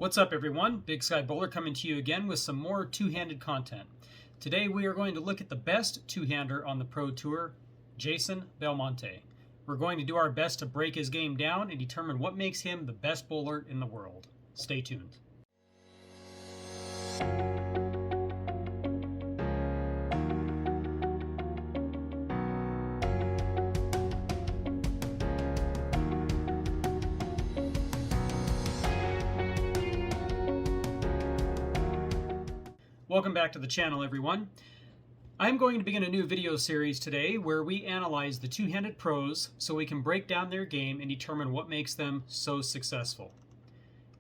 What's up everyone? Big Sky Bowler coming to you again with some more two-handed content. Today we are going to look at the best two-hander on the Pro Tour, Jason Belmonte. We're going to do our best to break his game down and determine what makes him the best bowler in the world. Stay tuned. Welcome back to the channel, everyone. I'm going to begin a new video series today where we analyze the two-handed pros so we can break down their game and determine what makes them so successful.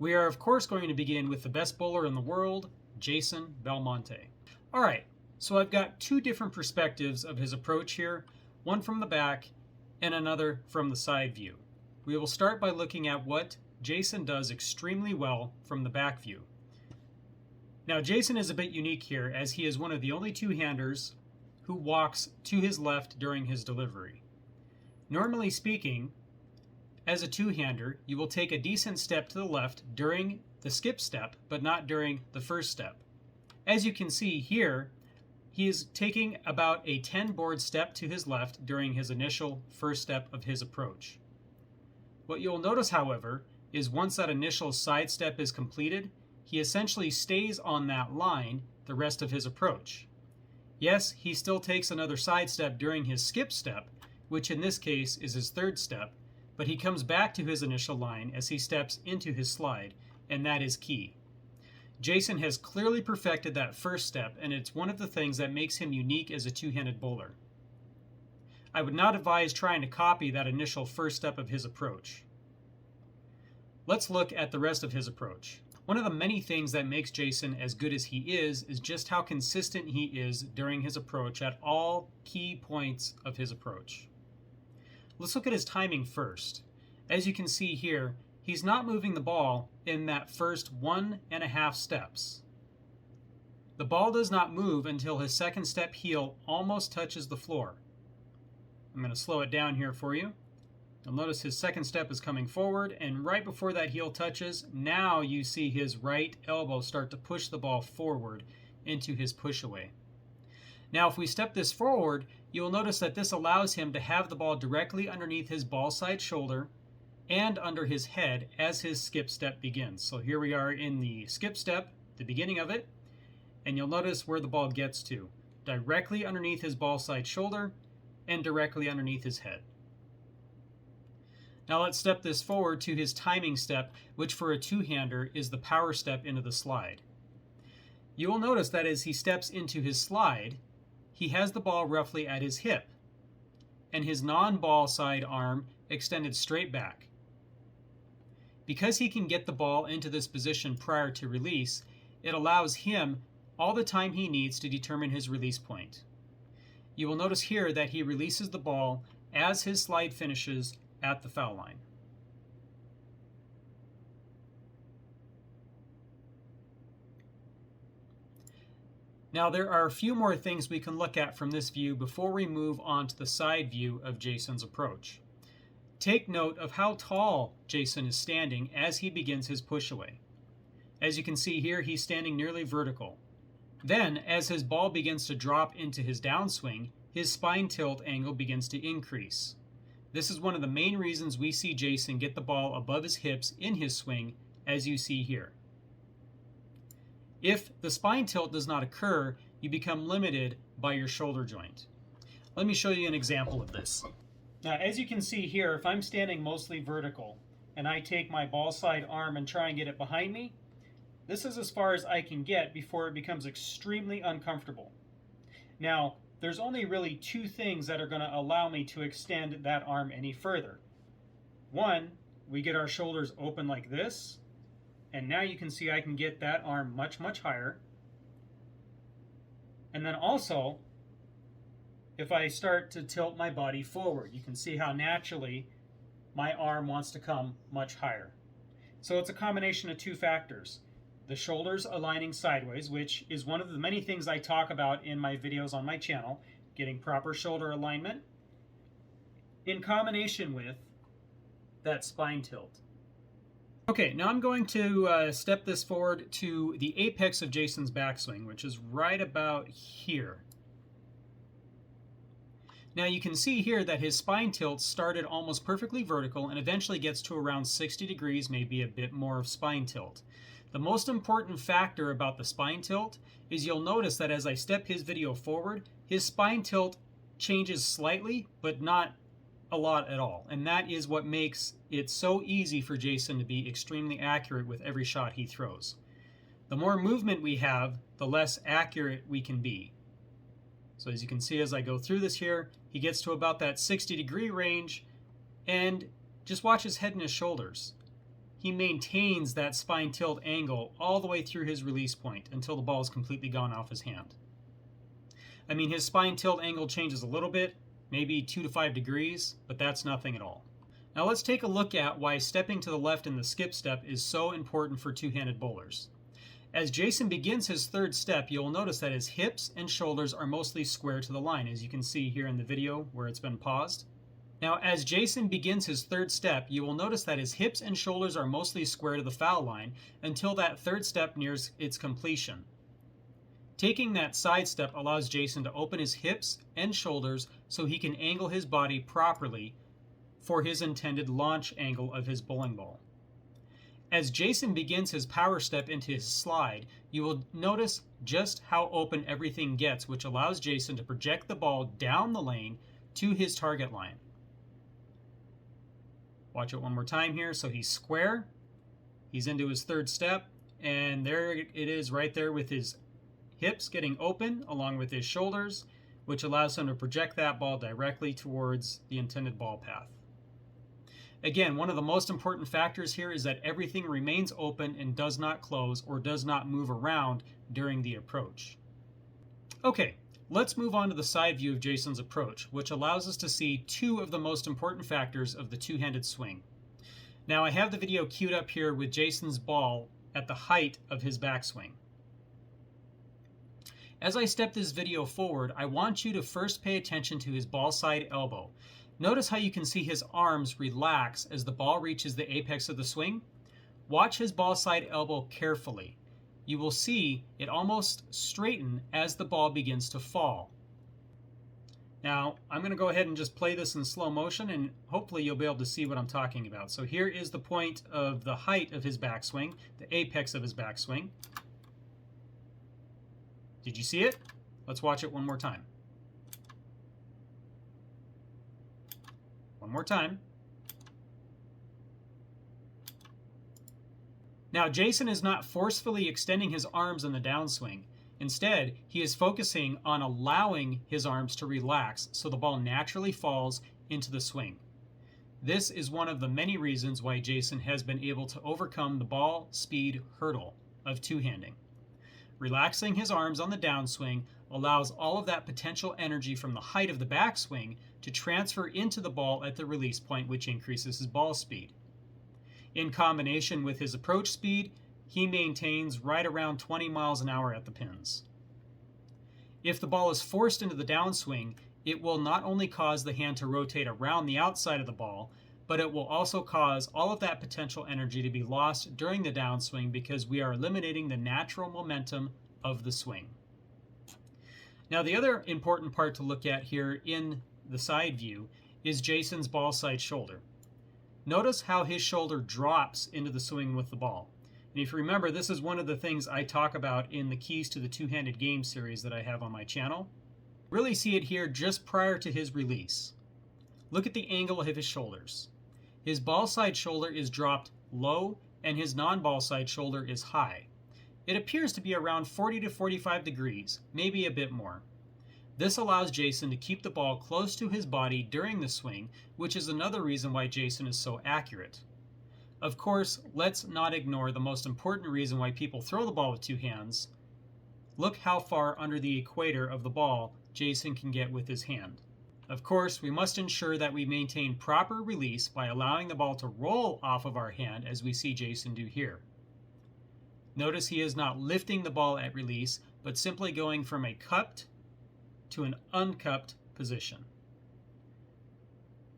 We are, of course, going to begin with the best bowler in the world, Jason Belmonte. All right, so I've got two different perspectives of his approach here, one from the back and another from the side view. We will start by looking at what Jason does extremely well from the back view. Now, Jason is a bit unique here as he is one of the only two-handers who walks to his left during his delivery. Normally speaking, as a two-hander, you will take a decent step to the left during the skip step, but not during the first step. As you can see here, he is taking about a 10-board step to his left during his initial first step of his approach. What you'll notice, however, is once that initial side step is completed, he essentially stays on that line the rest of his approach. Yes, he still takes another side step during his skip step, which in this case is his third step, but he comes back to his initial line as he steps into his slide, and that is key. Jason has clearly perfected that first step, and it's one of the things that makes him unique as a two-handed bowler. I would not advise trying to copy that initial first step of his approach. Let's look at the rest of his approach. One of the many things that makes Jason as good as he is just how consistent he is during his approach at all key points of his approach. Let's look at his timing first. As you can see here, he's not moving the ball in that first 1.5 steps. The ball does not move until his second step heel almost touches the floor. I'm going to slow it down here for you. You'll notice his second step is coming forward, and right before that heel touches, now you see his right elbow start to push the ball forward into his push away. Now if we step this forward, you'll notice that this allows him to have the ball directly underneath his ball side shoulder and under his head as his skip step begins. So here we are in the skip step, the beginning of it, and you'll notice where the ball gets to, directly underneath his ball side shoulder and directly underneath his head. Now let's step this forward to his timing step, which for a two-hander is the power step into the slide. You will notice that as he steps into his slide, he has the ball roughly at his hip, and his non-ball side arm extended straight back. Because he can get the ball into this position prior to release, it allows him all the time he needs to determine his release point. You will notice here that he releases the ball as his slide finishes at the foul line. Now there are a few more things we can look at from this view before we move on to the side view of Jason's approach. Take note of how tall Jason is standing as he begins his push away. As you can see here, he's standing nearly vertical. Then, as his ball begins to drop into his downswing, his spine tilt angle begins to increase. This is one of the main reasons we see Jason get the ball above his hips in his swing, as you see here. If the spine tilt does not occur, you become limited by your shoulder joint. Let me show you an example of this. Now, as you can see here, if I'm standing mostly vertical and I take my ball side arm and try and get it behind me, this is as far as I can get before it becomes extremely uncomfortable. Now, there's only really two things that are going to allow me to extend that arm any further. One, we get our shoulders open like this, and now you can see I can get that arm much, much higher. And then also, if I start to tilt my body forward, you can see how naturally my arm wants to come much higher. So it's a combination of two factors. The shoulders aligning sideways, which is one of the many things I talk about in my videos on my channel, getting proper shoulder alignment, in combination with that spine tilt. Okay, now I'm going to step this forward to the apex of Jason's backswing, which is right about here. Now you can see here that his spine tilt started almost perfectly vertical and eventually gets to around 60 degrees, maybe a bit more of spine tilt. The most important factor about the spine tilt is you'll notice that as I step his video forward, his spine tilt changes slightly, but not a lot at all. And that is what makes it so easy for Jason to be extremely accurate with every shot he throws. The more movement we have, the less accurate we can be. So as you can see as I go through this here, he gets to about that 60-degree range, and just watch his head and his shoulders. He maintains that spine tilt angle all the way through his release point until the ball is completely gone off his hand. I mean, his spine tilt angle changes a little bit, maybe 2 to 5 degrees, but that's nothing at all. Now let's take a look at why stepping to the left in the skip step is so important for two-handed bowlers. As Jason begins his third step, you'll notice that his hips and shoulders are mostly square to the line, as you can see here in the video where it's been paused. Now, as Jason begins his third step, you will notice that his hips and shoulders are mostly square to the foul line until that third step nears its completion. Taking that side step allows Jason to open his hips and shoulders so he can angle his body properly for his intended launch angle of his bowling ball. As Jason begins his power step into his slide, you will notice just how open everything gets, which allows Jason to project the ball down the lane to his target line. Watch it one more time here. So he's square, he's into his third step, and there it is right there with his hips getting open along with his shoulders, which allows him to project that ball directly towards the intended ball path. Again, one of the most important factors here is that everything remains open and does not close or does not move around during the approach. Okay, let's move on to the side view of Jason's approach, which allows us to see two of the most important factors of the two-handed swing. Now I have the video queued up here with Jason's ball at the height of his backswing. As I step this video forward, I want you to first pay attention to his ball side elbow. Notice how you can see his arms relax as the ball reaches the apex of the swing. Watch his ball side elbow carefully. You will see it almost straighten as the ball begins to fall. Now, I'm going to go ahead and just play this in slow motion, and hopefully you'll be able to see what I'm talking about. So here is the point of the height of his backswing, the apex of his backswing. Did you see it? Let's watch it one more time. One more time. Now, Jason is not forcefully extending his arms in the downswing. Instead, he is focusing on allowing his arms to relax so the ball naturally falls into the swing. This is one of the many reasons why Jason has been able to overcome the ball speed hurdle of two-handing. Relaxing his arms on the downswing allows all of that potential energy from the height of the backswing to transfer into the ball at the release point, which increases his ball speed. In combination with his approach speed, he maintains right around 20 miles an hour at the pins. If the ball is forced into the downswing, it will not only cause the hand to rotate around the outside of the ball, but it will also cause all of that potential energy to be lost during the downswing because we are eliminating the natural momentum of the swing. Now, the other important part to look at here in the side view is Jason's ball side shoulder. Notice how his shoulder drops into the swing with the ball. And if you remember, this is one of the things I talk about in the Keys to the Two-Handed Game series that I have on my channel. Really see it here just prior to his release. Look at the angle of his shoulders. His ball side shoulder is dropped low and his non-ball side shoulder is high. It appears to be around 40 to 45 degrees, maybe a bit more. This allows Jason to keep the ball close to his body during the swing, which is another reason why Jason is so accurate. Of course, let's not ignore the most important reason why people throw the ball with two hands. Look how far under the equator of the ball Jason can get with his hand. Of course, we must ensure that we maintain proper release by allowing the ball to roll off of our hand as we see Jason do here. Notice he is not lifting the ball at release, but simply going from a cupped to an uncupped position.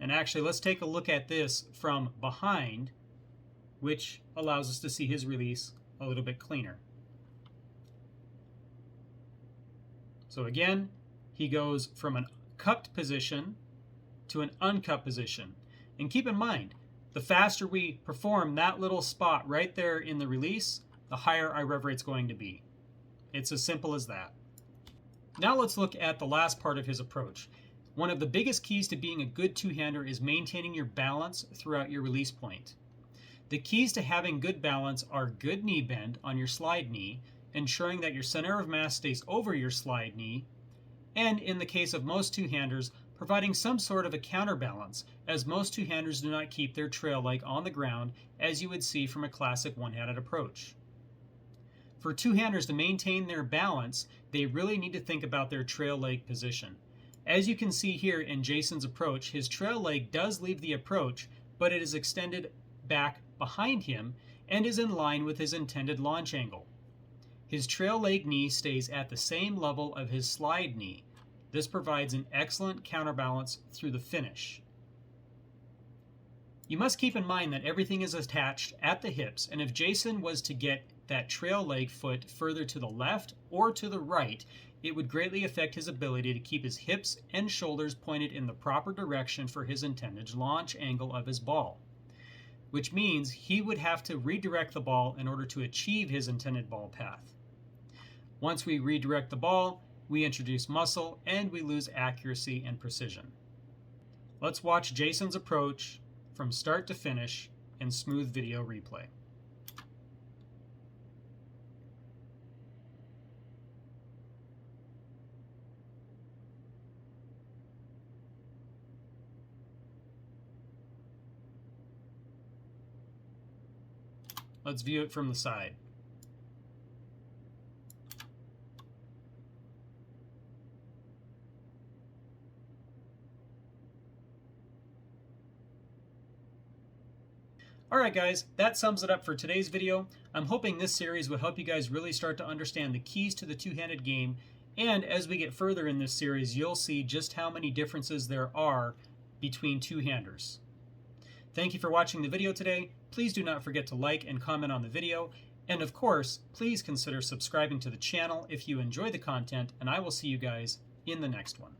And actually, let's take a look at this from behind, which allows us to see his release a little bit cleaner. So again, he goes from an cupped position to an uncupped position. And keep in mind, the faster we perform that little spot right there in the release, the higher our rev rate's going to be. It's as simple as that. Now let's look at the last part of his approach. One of the biggest keys to being a good two-hander is maintaining your balance throughout your release point. The keys to having good balance are good knee bend on your slide knee, ensuring that your center of mass stays over your slide knee, and in the case of most two-handers, providing some sort of a counterbalance, as most two-handers do not keep their trail leg on the ground, as you would see from a classic one-handed approach. For two-handers to maintain their balance, they really need to think about their trail leg position. As you can see here in Jason's approach, his trail leg does leave the approach, but it is extended back behind him and is in line with his intended launch angle. His trail leg knee stays at the same level of his slide knee. This provides an excellent counterbalance through the finish. You must keep in mind that everything is attached at the hips, and if Jason was to get that trail leg foot further to the left or to the right, it would greatly affect his ability to keep his hips and shoulders pointed in the proper direction for his intended launch angle of his ball, which means he would have to redirect the ball in order to achieve his intended ball path. Once we redirect the ball, we introduce muscle and we lose accuracy and precision. Let's watch Jason's approach from start to finish in smooth video replay. Let's view it from the side. Alright guys, that sums it up for today's video. I'm hoping this series will help you guys really start to understand the keys to the two-handed game, and as we get further in this series, you'll see just how many differences there are between two-handers. Thank you for watching the video today. Please do not forget to like and comment on the video, and of course, please consider subscribing to the channel if you enjoy the content, and I will see you guys in the next one.